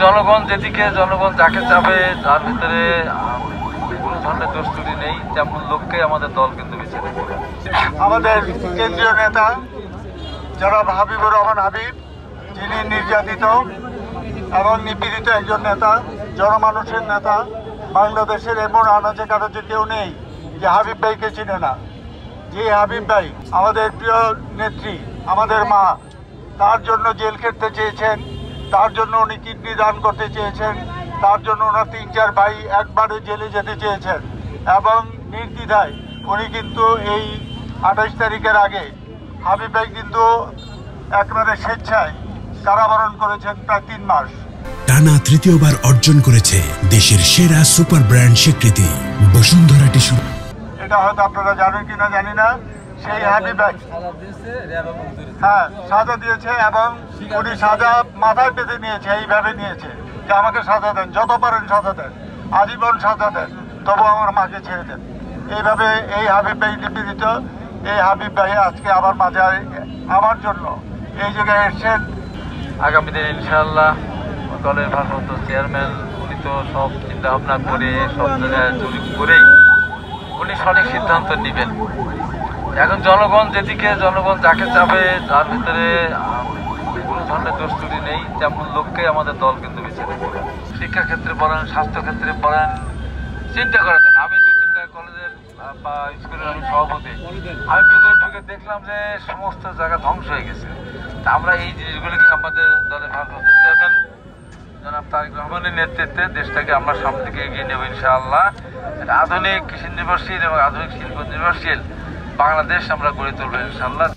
জনগণ যেদিকে জনগণ যাকে চাবে তার ভিতরে কোনো ধরনের দোষ-ত্রুটি নেই, তেমন লোককে আমাদের দল কিন্তু বেছে নেবে। আমাদের কেন্দ্রীয় নেতা জনাব হাবিবুর রহমান হাবিব, যিনি নির্যাতিত এবং নিপীড়িত একজন নেতা, জনমানুষের নেতা। বাংলাদেশের এমন আনাচে কানাচে কেউ নেই যে হাবিব ভাইকে চিনে না। যে হাবিব ভাই আমাদের প্রিয় নেত্রী, আমাদের মা, তার জন্য জেল খেটতে চেয়েছেন, তার জন্য উনি কিডনি দান করতে চেয়েছেন, তার জন্য ওনার 3-4 ভাই একবারে জেলে যেতে চেয়েছেন এবং নির্দ্বিধায় উনি কিন্তু এই 28 তারিখের আগে হাবিব ভাই কিন্তু একেবারে স্বেচ্ছায় কারাবরণ করেছেন প্রায় 3 মাস। টানা তৃতীয়বার অর্জন করেছে দেশের সেরা সুপার ব্র্যান্ড স্বীকৃতি বসুন্ধরা টিস্যু। এটা হয়তো আপনারা জানেন কিনা জানি না, সেই হাবিব ভাই সাজা দিয়েছে এবং উনি সাজা মাথায় পেতে নিয়েছে, এইভাবে নিয়েছে যে আমাকে সাজা দেন, যত পারেন সাজা দেন, আজীবন সাজা দেন, তবু আমার মাকে ছেড়ে দেন। এইভাবে এই হাবিব ভাই নিপীড়িত, এই হাবিব ভাই আজকে আমার মাঝে আমার জন্য এই জায়গায় এসছেন। আগামী দিনে ইনশাআল্লাহ দলের ভারপ্রাপ্ত চেয়ারম্যান উনি তো সব চিন্তা ভাবনা করে সব জায়গায় জরিপ করেই উনি সঠিক সিদ্ধান্ত নেবেন। এখন জনগণ যেদিকে জনগণ যাকে চাবে তার ভিতরে কোনো ধরনের দোষ-ত্রুটি নেই, তেমন লোককে আমাদের দল কিন্তু বেছে নেবে। শিক্ষাক্ষেত্রে বলেন, স্বাস্থ্যক্ষেত্রে বলেন, চিন্তা করে দেন। আমি 2-3টা কলেজের বা স্কুলের আমি সভাপতি, আমি ভিতরে ঢুকে দেখলাম যে সমস্ত জায়গা ধ্বংস হয়ে গেছে। তা আমরা এই জিনিসগুলিকে আমাদের দলের ভারপ্রাপ্ত চেয়ারম্যান জনাব তারেক রহমানের নেতৃত্বে দেশটাকে আমরা সামনে দিকে এগিয়ে নেব ইনশাআল্লাহ। আধুনিক কৃষি নির্ভরশীল এবং আধুনিক শিল্প নির্ভরশীল বাংলাদেশ আমরা গড়ে তুলব ইনশাআল্লাহ।